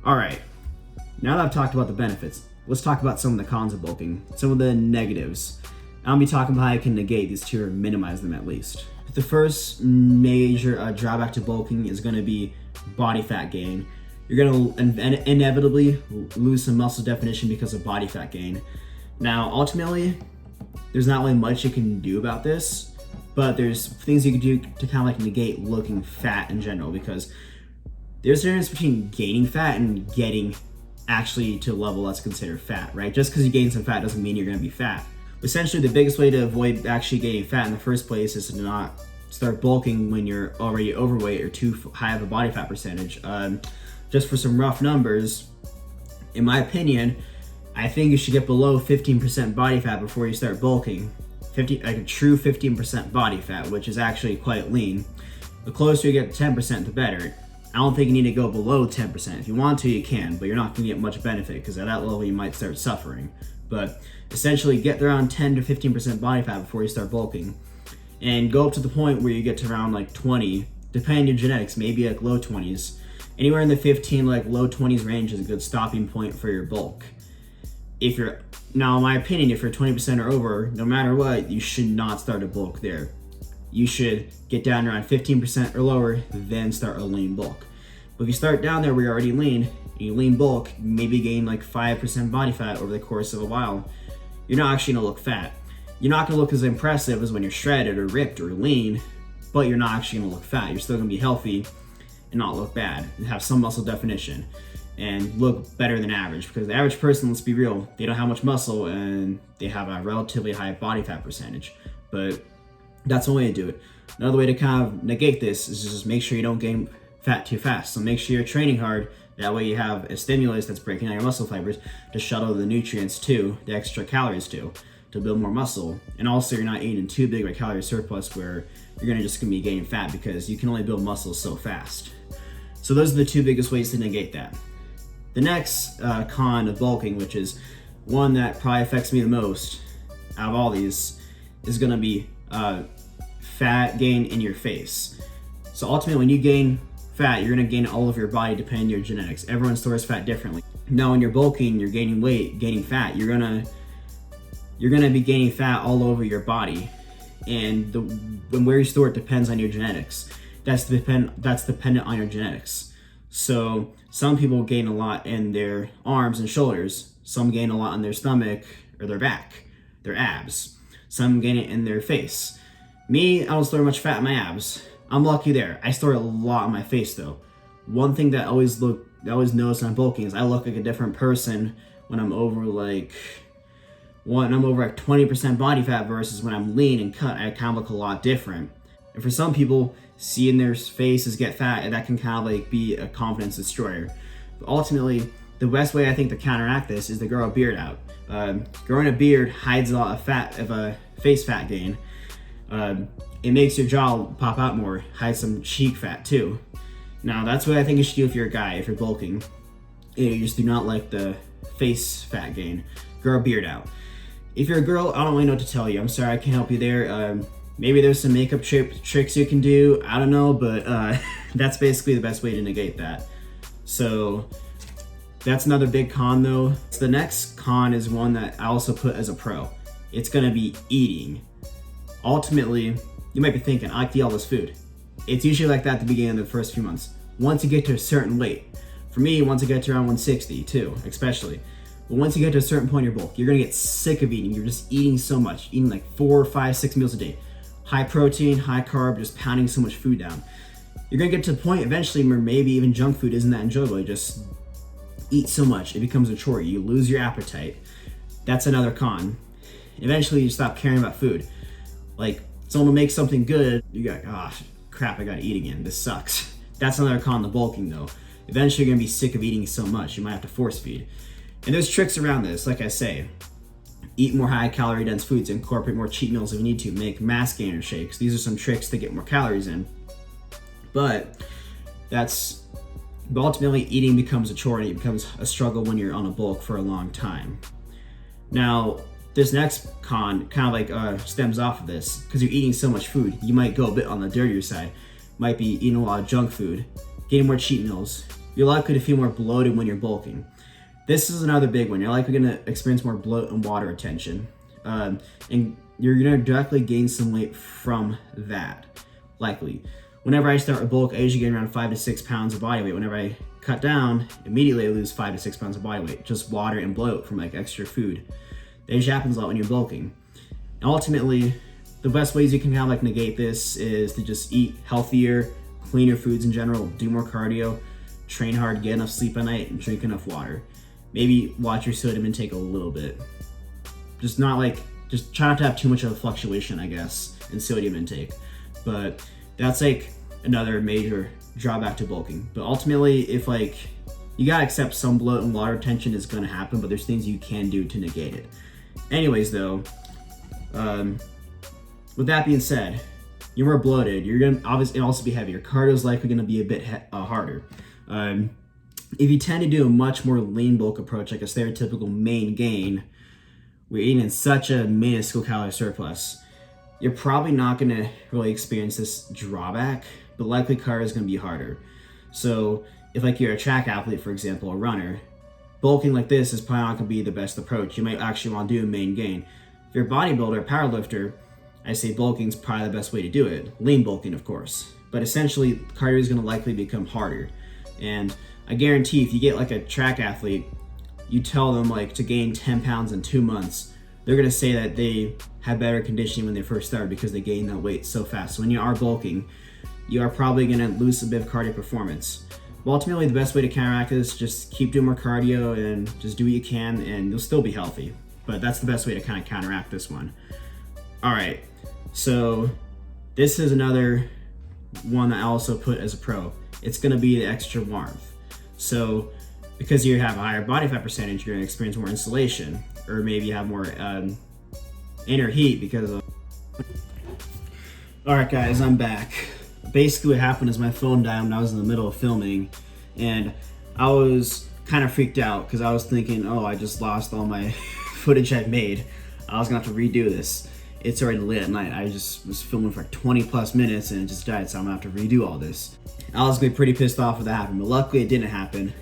All right, now that I've talked about the benefits, let's talk about some of the cons of bulking, some of the negatives. I'll be talking about how I can negate these two or minimize them at least. The first major drawback to bulking is going to be body fat gain. You're going to inevitably lose some muscle definition because of body fat gain. Now, ultimately, there's not really much you can do about this, but there's things you can do to kind of like negate looking fat in general, because there's a difference between gaining fat and getting actually to a level that's considered fat, right? Just because you gain some fat doesn't mean you're going to be fat. Essentially, the biggest way to avoid actually gaining fat in the first place is to not start bulking when you're already overweight or too high of a body fat percentage. Just for some rough numbers, in my opinion, I think you should get below 15% body fat before you start bulking. Like a true 15% body fat, which is actually quite lean. The closer you get to 10%, the better. I don't think you need to go below 10%. If you want to, you can, but you're not going to get much benefit because at that level you might start suffering. But essentially, get around 10 to 15% body fat before you start bulking, and go up to the point where you get to around like 20, depending on your genetics, maybe like low 20s. Anywhere in the 15, like low 20s range is a good stopping point for your bulk. Now, in my opinion, if you're 20% or over, no matter what, you should not start a bulk there. You should get down around 15% or lower, then start a lean bulk. But if you start down there where you're already lean, and you lean bulk, maybe gain like 5% body fat over the course of a while, you're not actually gonna look fat. You're not gonna look as impressive as when you're shredded or ripped or lean, but you're not actually gonna look fat. You're still gonna be healthy and not look bad, and have some muscle definition, and look better than average. Because the average person, let's be real, they don't have much muscle and they have a relatively high body fat percentage. But that's one way to do it. Another way to kind of negate this is just make sure you don't gain fat too fast. So make sure you're training hard. That way you have a stimulus that's breaking down your muscle fibers to shuttle the nutrients to, the extra calories to build more muscle. And also you're not eating too big of a calorie surplus where you're just gonna be gaining fat, because you can only build muscle so fast. So those are the two biggest ways to negate that. The next con of bulking, which is one that probably affects me the most out of all these, is gonna be fat gain in your face. So ultimately, when you gain fat, you're gonna gain all of your body depending on your genetics. Everyone stores fat differently. Now, when you're bulking, you're gaining weight, gaining fat, you're gonna be gaining fat all over your body. And where you store it depends on your genetics. That's dependent on your genetics. So some people gain a lot in their arms and shoulders. Some gain a lot on their stomach or their back, their abs. Some gain it in their face. Me, I don't store much fat in my abs. I'm lucky there. I store a lot on my face though. One thing that I always notice when I'm bulking is I look like a different person when I'm over like 20% body fat versus when I'm lean and cut. I kind of look a lot different. And for some people, seeing their faces get fat, that can kind of like be a confidence destroyer. But ultimately, the best way I think to counteract this is to grow a beard out. Growing a beard hides a lot of a face fat gain. It makes your jaw pop out more, hides some cheek fat too. Now that's what I think you should do if you're a guy, if you're bulking. You just do not like the face fat gain. Grow a beard out. If you're a girl, I don't really know what to tell you. I'm sorry, I can't help you there. Maybe there's some makeup tricks you can do. I don't know, but that's basically the best way to negate that. So that's another big con though. So the next con is one that I also put as a pro. It's gonna be eating. Ultimately, you might be thinking, I like to eat all this food. It's usually like that at the beginning of the first few months. Once you get to a certain weight, for me, once I get to around 160 too, especially. But once you get to a certain point in your bulk, you're gonna get sick of eating. You're just eating so much, eating like 4, 5, 6 meals a day. High protein, high carb, just pounding so much food down. You're gonna get to the point eventually where maybe even junk food isn't that enjoyable. You just eat so much, it becomes a chore. You lose your appetite. That's another con. Eventually you stop caring about food. Like, someone will make something good, you go, oh crap, I gotta eat again, this sucks. That's another con to bulking though. Eventually you're gonna be sick of eating so much, you might have to force feed. And there's tricks around this, like I say. Eat more high calorie dense foods, incorporate more cheat meals if you need to, make mass gainer shakes. These are some tricks to get more calories in. But ultimately eating becomes a chore and it becomes a struggle when you're on a bulk for a long time. Now, this next con kind of like stems off of this, because you're eating so much food, you might go a bit on the dirtier side. Might be eating a lot of junk food, getting more cheat meals, you're likely to feel more bloated when you're bulking. This is another big one. You're likely going to experience more bloat and water retention. And you're going to directly gain some weight from that, likely. Whenever I start a bulk, I usually gain around 5 to 6 pounds of body weight. Whenever I cut down, immediately I lose 5 to 6 pounds of body weight, just water and bloat from like extra food. That usually happens a lot when you're bulking. And ultimately, the best ways you can kind of like negate this is to just eat healthier, cleaner foods in general, do more cardio, train hard, get enough sleep at night, and drink enough water. Maybe watch your sodium intake a little bit. Just try not to have too much of a fluctuation, I guess, in sodium intake. But that's like another major drawback to bulking. But ultimately, if like, you gotta accept some bloat and water retention is gonna happen, but there's things you can do to negate it. Anyways though, with that being said, you're more bloated, you're gonna obviously also be heavier. Cardio is likely gonna be a bit harder. If you tend to do a much more lean bulk approach, like a stereotypical main gain, we're eating in such a minuscule calorie surplus, you're probably not going to really experience this drawback, but likely cardio is going to be harder. So if like you're a track athlete, for example, a runner, bulking like this is probably not going to be the best approach. You might actually want to do a main gain. If you're a bodybuilder, a powerlifter, I say bulking is probably the best way to do it. Lean bulking, of course. But essentially, cardio is going to likely become harder. And I guarantee if you get like a track athlete, you tell them like to gain 10 pounds in 2 months, they're going to say that they have better conditioning when they first start because they gain that weight so fast. So when you are bulking, you are probably going to lose a bit of cardio performance. But ultimately, the best way to counteract this, just keep doing more cardio and just do what you can and you'll still be healthy. But that's the best way to kind of counteract this one. All right, so this is another one that I also put as a pro. It's going to be the extra warmth. So because you have a higher body fat percentage, you're going to experience more insulation, or maybe you have more inner heat because of... All right guys, I'm back. Basically what happened is my phone died when I was in the middle of filming, and I was kind of freaked out because I was thinking, oh, I just lost all my footage I've made. I was going to have to redo this. It's already late at night. I just was filming for 20 plus minutes and it just died, so I'm going to have to redo all this. I was going to be pretty pissed off if that happened, but luckily it didn't happen.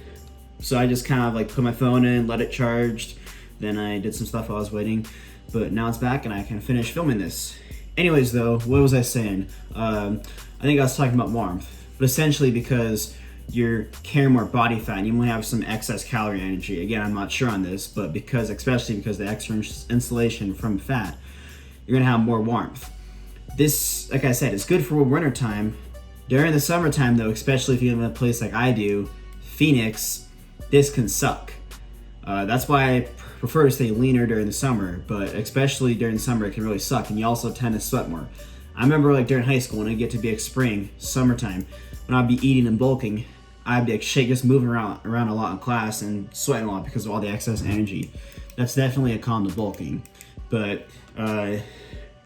So I just kind of like put my phone in, let it charged, then I did some stuff while I was waiting, but now it's back and I can finish filming this. Anyways though, what was I saying? I think I was talking about warmth, but essentially because you're carrying more body fat and you might have some excess calorie energy. Again, I'm not sure on this, but especially because the extra insulation from fat, you're gonna have more warmth. This, like I said, is good for winter time. During the summertime though, especially if you live in a place like I do, Phoenix, this can suck. That's why I prefer to stay leaner during the summer, but especially during the summer it can really suck and you also tend to sweat more. I remember like during high school when I get to be like spring, summertime, when I'd be eating and bulking, I'd be like just moving around a lot in class and sweating a lot because of all the excess energy. That's definitely a con to bulking, but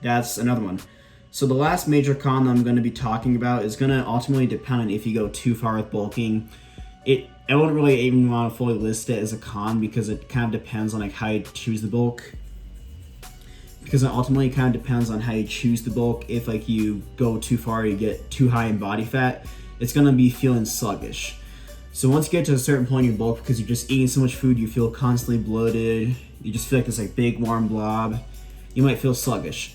that's another one. So the last major con that I'm going to be talking about is going to ultimately depend on if you go too far with bulking. I wouldn't really even want to fully list it as a con because it kind of depends on like how you choose the bulk. Because it ultimately kind of depends on how you choose the bulk. If like you go too far, you get too high in body fat, it's gonna be feeling sluggish. So once you get to a certain point in your bulk, because you're just eating so much food, you feel constantly bloated, you just feel like this like big warm blob, you might feel sluggish.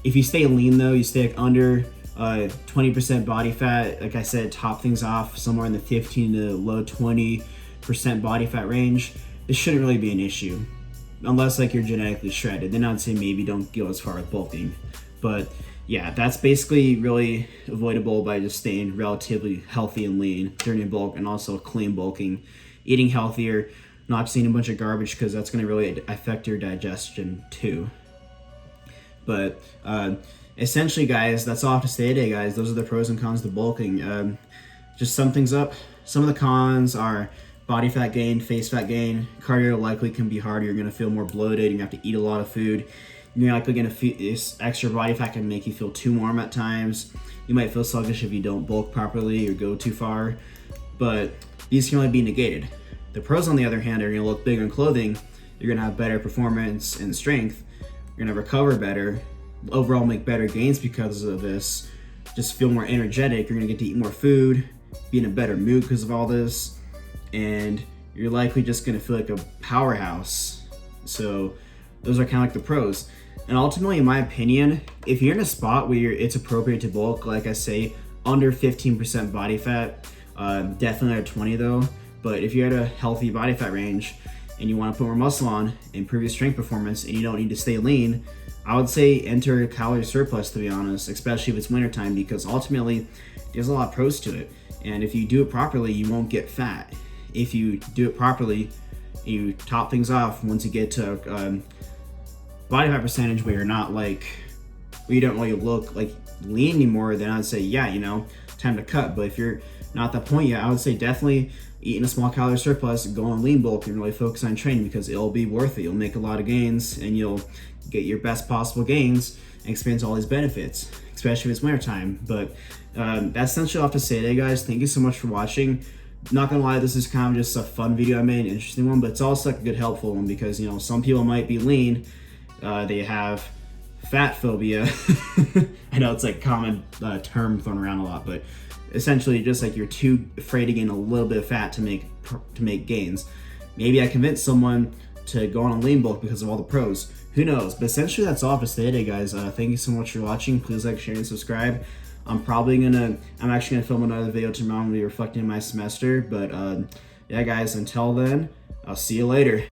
If you stay lean though, you stay like under 20% body fat, like I said, top things off somewhere in the 15 to low 20% body fat range, this shouldn't really be an issue. Unless like you're genetically shredded, then I'd say maybe don't go as far with bulking. But yeah, that's basically really avoidable by just staying relatively healthy and lean during your bulk, and also clean bulking, eating healthier, not just eating a bunch of garbage because that's going to really affect your digestion too. But essentially guys, that's all I have to say today guys. Those are the pros and cons to bulking. Just sum things up. Some of the cons are body fat gain, face fat gain. Cardio likely can be harder. You're going to feel more bloated. You're going to have to eat a lot of food. You're likely going to feel this extra body fat can make you feel too warm at times. You might feel sluggish if you don't bulk properly or go too far, but these can only be negated. The pros on the other hand are going to look bigger in clothing. You're going to have better performance and strength. You're going to recover better, overall make better gains because of this. Just feel more energetic. You're going to get to eat more food, be in a better mood because of all this. and you're likely just gonna feel like a powerhouse. So those are kind of like the pros. And ultimately, in my opinion, if you're in a spot where it's appropriate to bulk, like I say, under 15% body fat, definitely at 20 though. But if you're at a healthy body fat range and you want to put more muscle on, improve your strength performance, and you don't need to stay lean, I would say enter a calorie surplus, to be honest, especially if it's wintertime, because ultimately there's a lot of pros to it. And if you do it properly, you won't get fat. If you do it properly, you top things off once you get to body fat percentage where you're not like, where you don't really look like lean anymore, then I'd say, yeah, time to cut. But if you're not at that point yet, I would say definitely eating a small calorie surplus, go on lean bulk, and really focus on training, because it'll be worth it. You'll make a lot of gains and you'll get your best possible gains and experience all these benefits, especially if it's wintertime. But that's essentially all I have to say today, guys. Thank you so much for watching. Not gonna lie, this is kind of just a fun video I made, an interesting one, but it's also like a good helpful one, because some people might be lean, they have fat phobia. I know it's like common term thrown around a lot, but essentially just like you're too afraid to gain a little bit of fat to make gains. Maybe I convinced someone to go on a lean bulk because of all the pros. Who knows? But essentially that's all for today, guys. Thank you so much for watching. Please like, share, and subscribe. I'm actually gonna film another video tomorrow and be reflecting my semester. But yeah, guys, until then, I'll see you later.